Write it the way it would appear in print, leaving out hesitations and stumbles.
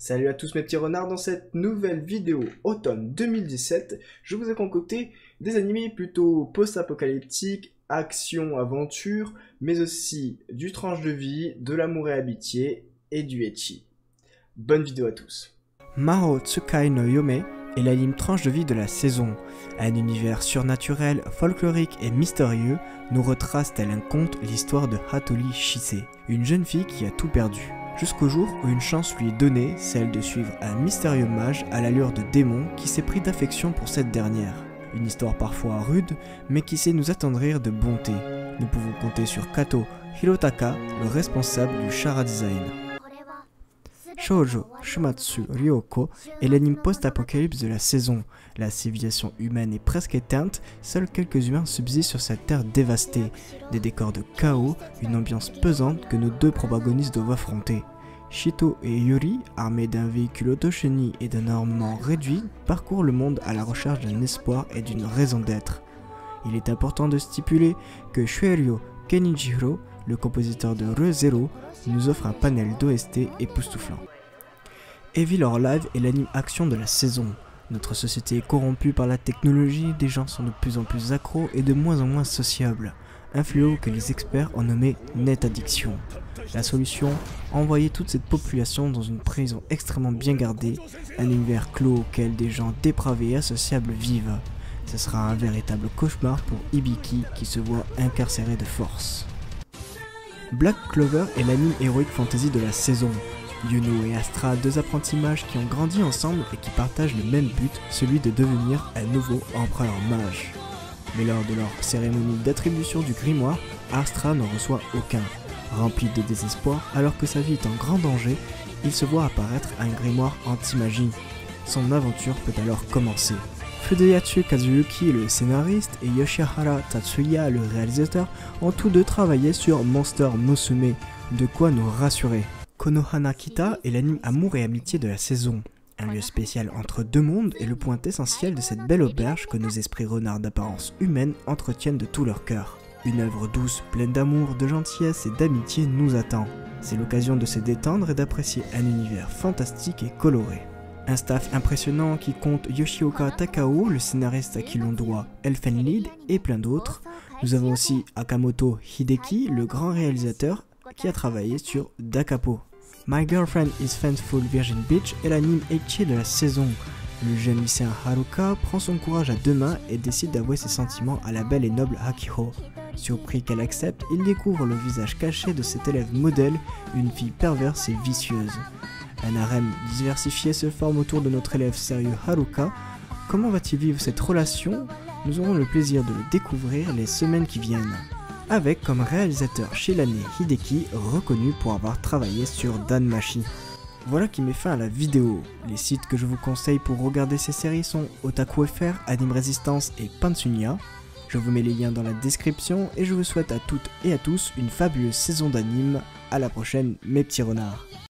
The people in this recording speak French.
Salut à tous mes petits renards, dans cette nouvelle vidéo automne 2017, je vous ai concocté des animés plutôt post-apocalyptiques, action, aventure, mais aussi du tranche de vie, de l'amour et amitié et du ecchi. Bonne vidéo à tous. Mahou Tsukai no Yome est l'anime tranche de vie de la saison. Un univers surnaturel, folklorique et mystérieux nous retrace tel un conte l'histoire de Hattori Shise, une jeune fille qui a tout perdu. Jusqu'au jour où une chance lui est donnée, celle de suivre un mystérieux mage à l'allure de démon qui s'est pris d'affection pour cette dernière. Une histoire parfois rude, mais qui sait nous attendrir de bonté. Nous pouvons compter sur Kato Hirotaka, le responsable du chara design. Shoujo Shumatsu Ryoko est l'anime post-apocalypse de la saison. La civilisation humaine est presque éteinte, seuls quelques humains subsistent sur cette terre dévastée. Des décors de chaos, une ambiance pesante que nos deux protagonistes doivent affronter. Shito et Yuri, armés d'un véhicule autochenille et d'un armement réduit, parcourent le monde à la recherche d'un espoir et d'une raison d'être. Il est important de stipuler que Shueiryo Kenichiro, le compositeur de Re:Zero, nous offre un panel d'OST époustouflant. Evil or Live est l'anime action de la saison. Notre société est corrompue par la technologie, des gens sont de plus en plus accros et de moins en moins sociables. Un fléau que les experts ont nommé net addiction. La solution, envoyer toute cette population dans une prison extrêmement bien gardée, un univers clos auquel des gens dépravés et associables vivent. Ce sera un véritable cauchemar pour Hibiki qui se voit incarcéré de force. Black Clover est l'anime héroïque fantasy de la saison. Yuno et Astra, deux apprentis mages qui ont grandi ensemble et qui partagent le même but, celui de devenir un nouveau empereur mage. Mais lors de leur cérémonie d'attribution du grimoire, Astra n'en reçoit aucun. Rempli de désespoir, alors que sa vie est en grand danger, il se voit apparaître un grimoire anti-magie. Son aventure peut alors commencer. Fudeyasu Kazuyuki, le scénariste, et Yoshihara Tatsuya, le réalisateur, ont tous deux travaillé sur Monster Musume, de quoi nous rassurer. Konohana Kita est l'anime amour et amitié de la saison. Un lieu spécial entre deux mondes est le point essentiel de cette belle auberge que nos esprits renards d'apparence humaine entretiennent de tout leur cœur. Une œuvre douce, pleine d'amour, de gentillesse et d'amitié nous attend. C'est l'occasion de se détendre et d'apprécier un univers fantastique et coloré. Un staff impressionnant qui compte Yoshioka Takao, le scénariste à qui l'on doit Elfen Lied et plein d'autres. Nous avons aussi Akamoto Hideki, le grand réalisateur qui a travaillé sur Dakapo. My Girlfriend is Faithful Virgin Beach est l'anime ecchi de la saison. Le jeune lycéen Haruka prend son courage à deux mains et décide d'avouer ses sentiments à la belle et noble Akiko. Surpris qu'elle accepte, il découvre le visage caché de cet élève modèle, une fille perverse et vicieuse. Un harem diversifié se forme autour de notre élève sérieux Haruka. Comment va-t-il vivre cette relation? Nous aurons le plaisir de le découvrir les semaines qui viennent. Avec comme réalisateur Shirane Hideki, reconnu pour avoir travaillé sur Danmachi. Voilà qui met fin à la vidéo. Les sites que je vous conseille pour regarder ces séries sont Otaku.fr, Anime Resistance et Pansunia. Je vous mets les liens dans la description et je vous souhaite à toutes et à tous une fabuleuse saison d'anime. À la prochaine mes petits renards.